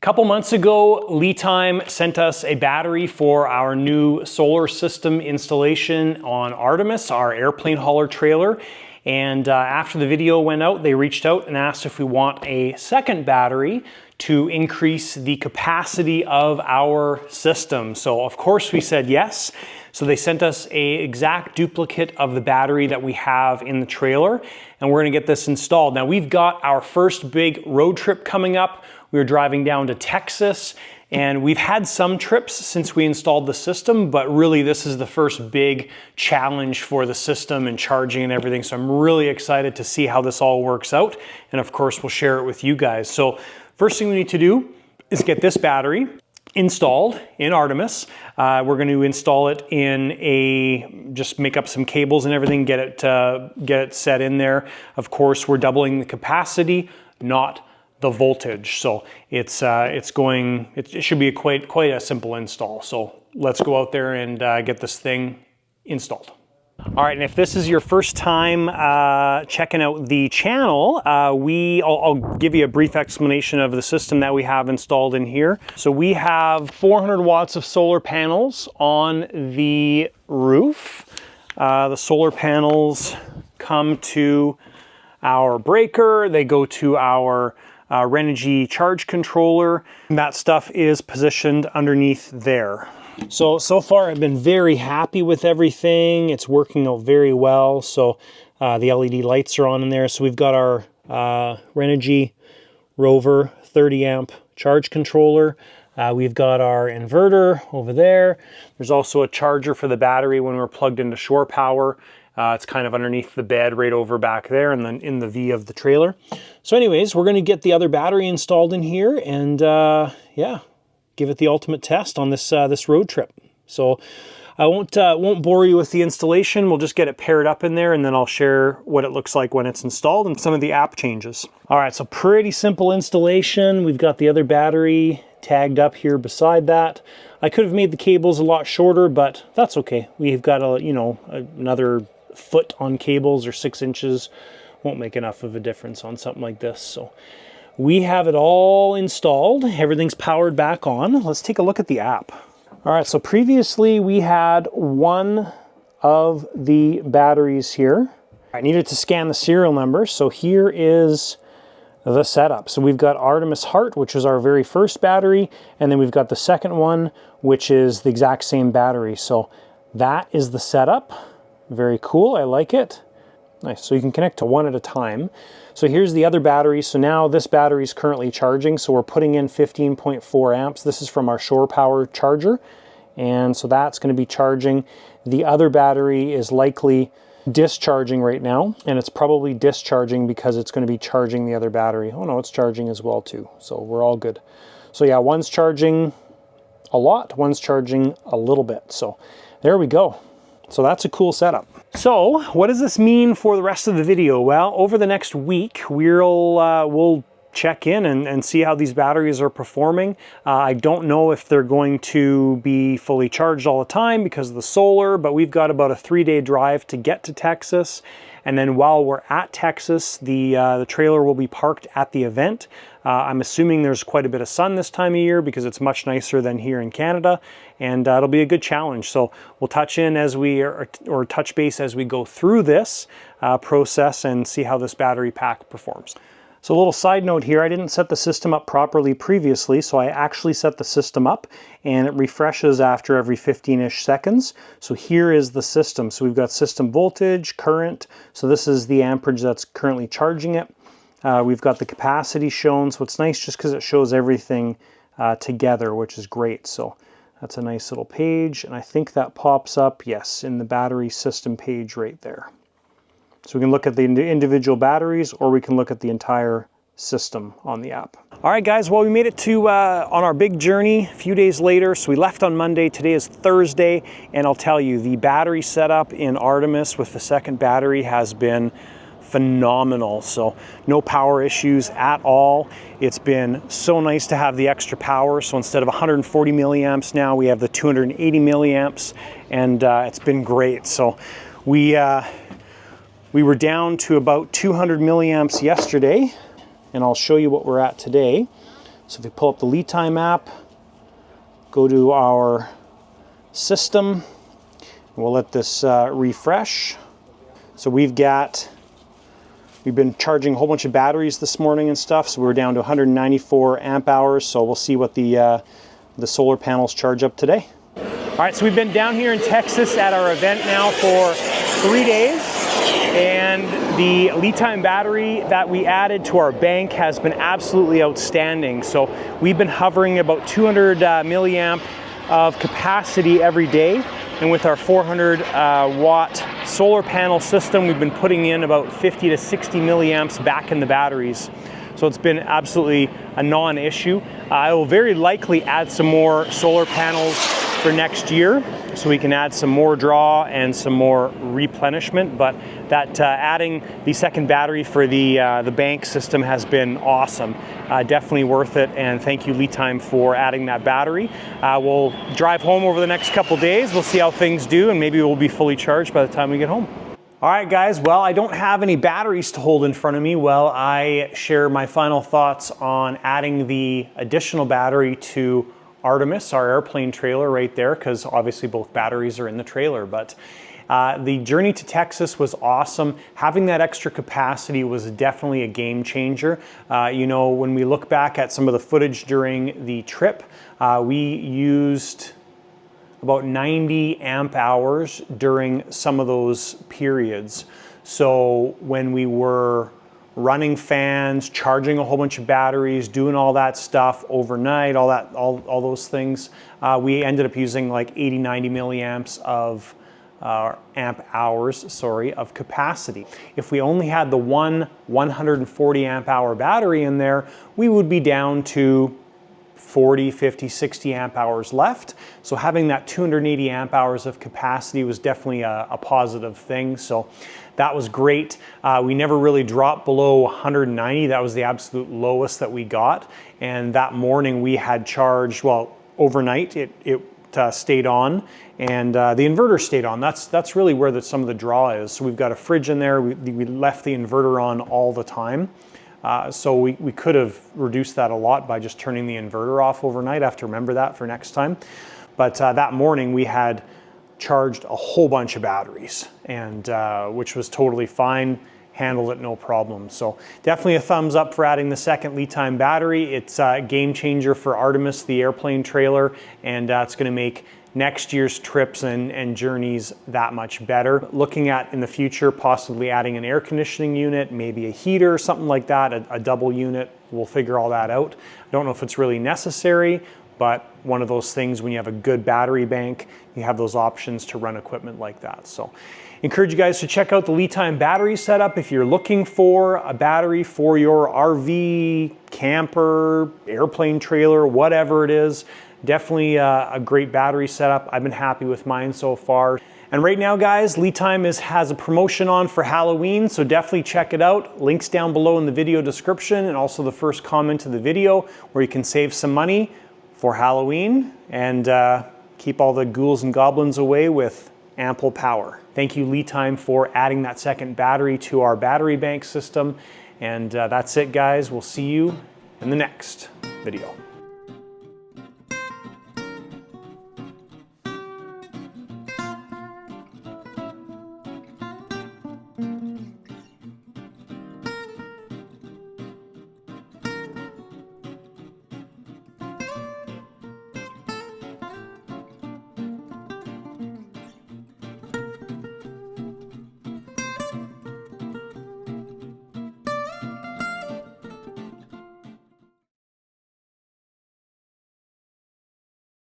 couple months ago, LiTime sent us a battery for our new solar system installation on Artemis, our airplane hauler trailer. And after the video went out, they reached out and asked if we want a second battery to increase the capacity of our system. So of course we said yes. So they sent us an exact duplicate of the battery that we have in the trailer, and we're gonna get this installed. Now we've got our first big road trip coming up. We were driving down to Texas, and we've had some trips since we installed the system, but really this is the first big challenge for the system and charging and everything. So I'm really excited to see how this all works out. And of course, we'll share it with you guys. So first thing we need to do is get this battery installed in Artemis. We're going to install it in just make up some cables and everything, get it set in there. Of course, we're doubling the capacity, not the voltage. So it should be quite a simple install. So let's go out there and get this thing installed. All right, and if this is your first time checking out the channel, I'll give you a brief explanation of the system that we have installed in here. So we have 400 watts of solar panels on the roof. The solar panels come to our breaker, they go to our Renogy charge controller. That stuff is positioned underneath there. So far I've been very happy with everything. It's working out very well. So the LED lights are on in there. So we've got our Renogy Rover 30 amp charge controller. We've got our inverter over there. There's also a charger for the battery when we're plugged into shore power. It's kind of underneath the bed right over back there and then in the V of the trailer. So anyways, we're going to get the other battery installed in here and yeah, give it the ultimate test on this this road trip. So I won't bore you with the installation. We'll just get it paired up in there and then I'll share what it looks like when it's installed and some of the app changes. All right, so pretty simple installation. We've got the other battery tagged up here beside that. I could have made the cables a lot shorter, but that's okay. We've got another foot on cables or 6 inches. Won't make enough of a difference on something like this. So we have it all installed. Everything's powered back on. Let's take a look at the app. All right, so previously we had one of the batteries here. I needed to scan the serial number. So here is the setup. So we've got Artemis Heart, which is our very first battery. And then we've got the second one, which is the exact same battery. So that is the setup. Very cool, I like it. Nice, so you can connect to one at a time. So here's the other battery. So now this battery is currently charging. So we're putting in 15.4 amps. This is from our shore power charger. And so that's going to be charging. The other battery is likely discharging right now. And it's probably discharging because it's going to be charging the other battery. Oh no, it's charging as well too. So we're all good. So yeah, one's charging a lot, one's charging a little bit. So there we go. So that's a cool setup. So what does this mean for the rest of the video? Well, over the next week, we'll check in and see how these batteries are performing. I don't know if they're going to be fully charged all the time because of the solar, but we've got about a 3-day drive to get to Texas. And then while we're at Texas, the trailer will be parked at the event. I'm assuming there's quite a bit of sun this time of year because it's much nicer than here in Canada, and it'll be a good challenge. So we'll touch in as or touch base as we go through this process and see how this battery pack performs. So a little side note here, I didn't set the system up properly previously, so I actually set the system up and it refreshes after every 15-ish seconds. So here is the system. So we've got system voltage, current, so this is the amperage that's currently charging it. We've got the capacity shown, so it's nice just because it shows everything together, which is great. So that's a nice little page, and I think that pops up, yes, in the battery system page right there. So we can look at the individual batteries, or we can look at the entire system on the app. All right, guys, well, we made it to on our big journey a few days later. So we left on Monday. Today is Thursday, and I'll tell you, the battery setup in Artemis with the second battery has been phenomenal. So no power issues at all. It's been so nice to have the extra power. So instead of 140 milliamps now, we have the 280 milliamps, and it's been great. So we were down to about 200 milliamps yesterday, and I'll show you what we're at today. So if we pull up the LiTime app, go to our system, we'll let this refresh. So we've been charging a whole bunch of batteries this morning and stuff, so we're down to 194 amp hours, so we'll see what the solar panels charge up today. All right, so we've been down here in Texas at our event now for 3 days, and the LiTime battery that we added to our bank has been absolutely outstanding. So we've been hovering about 200 milliamp of capacity every day, and with our 400 watt solar panel system, we've been putting in about 50 to 60 milliamps back in the batteries. So it's been absolutely a non-issue. I will very likely add some more solar panels for next year, so we can add some more draw and some more replenishment. But that adding the second battery for the bank system has been awesome. Definitely worth it, and thank you LiTime for adding that battery. We'll drive home over the next couple days. We'll see how things do, and maybe we'll be fully charged by the time we get home. All right, guys, well, I don't have any batteries to hold in front of me while I share my final thoughts on adding the additional battery to Artemis, our airplane trailer right there, because obviously both batteries are in the trailer. But the journey to Texas was awesome. Having that extra capacity was definitely a game changer. You know, when we look back at some of the footage during the trip, we used about 90 amp hours during some of those periods. So when we were running fans, charging a whole bunch of batteries, doing all that stuff overnight, all those things, we ended up using like 80, 90 milliamps of amp hours, of capacity. If we only had the one 140 amp hour battery in there, we would be down to 40, 50, 60 amp hours left. So having that 280 amp hours of capacity was definitely a positive thing. So that was great. We never really dropped below 190. That was the absolute lowest that we got. And that morning we had charged, well, overnight it stayed on, and the inverter stayed on. That's really where some of the draw is. So we've got a fridge in there. We left the inverter on all the time. So we could have reduced that a lot by just turning the inverter off overnight. I have to remember that for next time. But that morning we had charged a whole bunch of batteries, and which was totally fine, handled it no problem. So definitely a thumbs up for adding the second LiTime battery. It's a game changer for Artemis, the airplane trailer, and it's going to make next year's trips and journeys that much better. Looking at in the future possibly adding an air conditioning unit, maybe a heater, something like that, a double unit. We'll figure all that out. I don't know if it's really necessary, but one of those things, when you have a good battery bank, you have those options to run equipment like that. So encourage you guys to check out the LiTime battery setup if you're looking for a battery for your RV, camper, airplane trailer, whatever it is. Definitely a great battery setup. I've been happy with mine so far. And right now, guys, LiTime has a promotion on for Halloween, so definitely check it out. Links down below in the video description, and also the first comment to the video, where you can save some money for Halloween and keep all the ghouls and goblins away with ample power. Thank you, LiTime, for adding that second battery to our battery bank system. And that's it, guys. We'll see you in the next video.